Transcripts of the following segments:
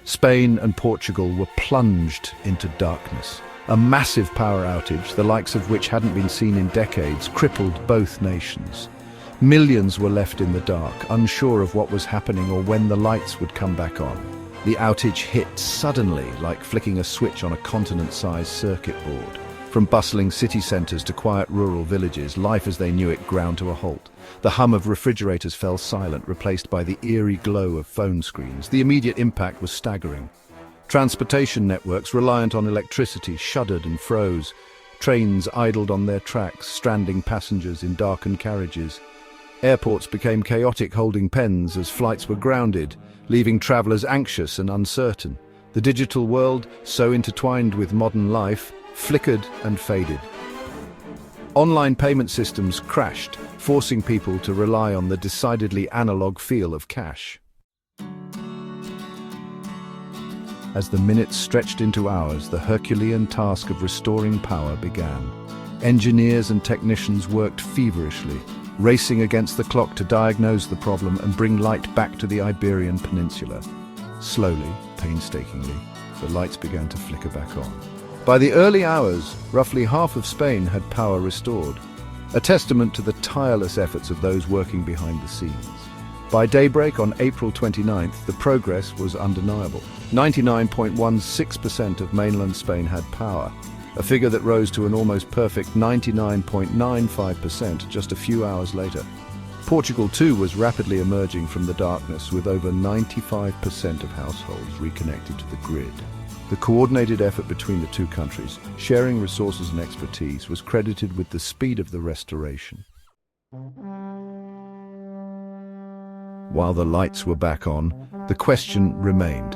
Spain and Portugal were plunged into darkness. A massive power outage, the likes of which hadn't been seen in decades, crippled both nations. Millions were left in the dark, unsure of what was happening or when the lights would come back on. The outage hit suddenly, like flicking a switch on a continent-sized circuit board. From bustling city centres to quiet rural villages, life as they knew it ground to a halt. The hum of refrigerators fell silent, replaced by the eerie glow of phone screens. The immediate impact was staggering. Transportation networks reliant on electricity shuddered and froze. Trains idled on their tracks, stranding passengers in darkened carriages. Airports became chaotic holding pens as flights were grounded, leaving travellers anxious and uncertain. The digital world, so intertwined with modern life, flickered and faded. Online payment systems crashed, forcing people to rely on the decidedly analog feel of cash. As the minutes stretched into hours, the Herculean task of restoring power began. Engineers and technicians worked feverishly, racing against the clock to diagnose the problem and bring light back to the Iberian Peninsula. Slowly, painstakingly, the lights began to flicker back on. By the early hours, roughly half of Spain had power restored, a testament to the tireless efforts of those working behind the scenes. By daybreak on April 29th, the progress was undeniable. 99.16% of mainland Spain had power, a figure that rose to an almost perfect 99.95% just a few hours later. Portugal too was rapidly emerging from the darkness, with over 95% of households reconnected to the grid. The coordinated effort between the two countries, sharing resources and expertise, was credited with the speed of the restoration. While the lights were back on, the question remained: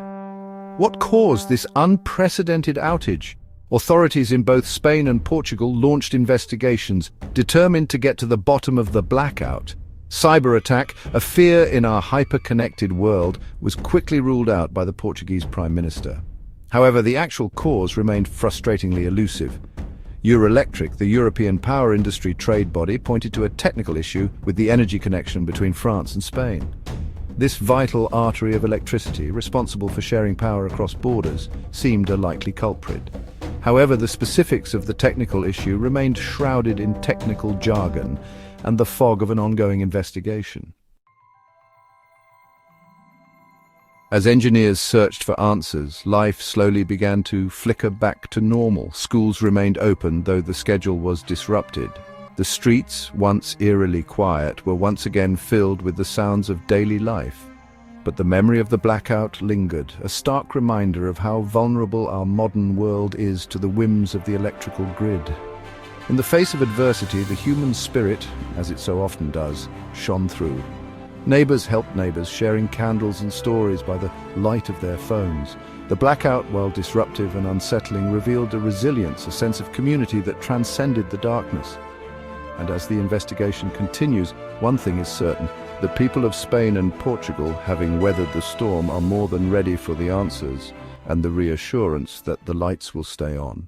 what caused this unprecedented outage? Authorities in both Spain and Portugal launched investigations, determined to get to the bottom of the blackout. Cyber attack, a fear in our hyper-connected world, was quickly ruled out by the Portuguese Prime Minister. However, the actual cause remained frustratingly elusive. Eurelectric, the European power industry trade body, pointed to a technical issue with the energy connection between France and Spain. This vital artery of electricity, responsible for sharing power across borders, seemed a likely culprit. However, the specifics of the technical issue remained shrouded in technical jargon and the fog of an ongoing investigation. As engineers searched for answers, life slowly began to flicker back to normal. Schools remained open, though the schedule was disrupted. The streets, once eerily quiet, were once again filled with the sounds of daily life. But the memory of the blackout lingered, a stark reminder of how vulnerable our modern world is to the whims of the electrical grid. In the face of adversity, the human spirit, as it so often does, shone through. Neighbors helped neighbors, sharing candles and stories by the light of their phones. The blackout, while disruptive and unsettling, revealed a resilience, a sense of community that transcended the darkness. And as the investigation continues, one thing is certain: the people of Spain and Portugal, having weathered the storm, are more than ready for the answers and the reassurance that the lights will stay on.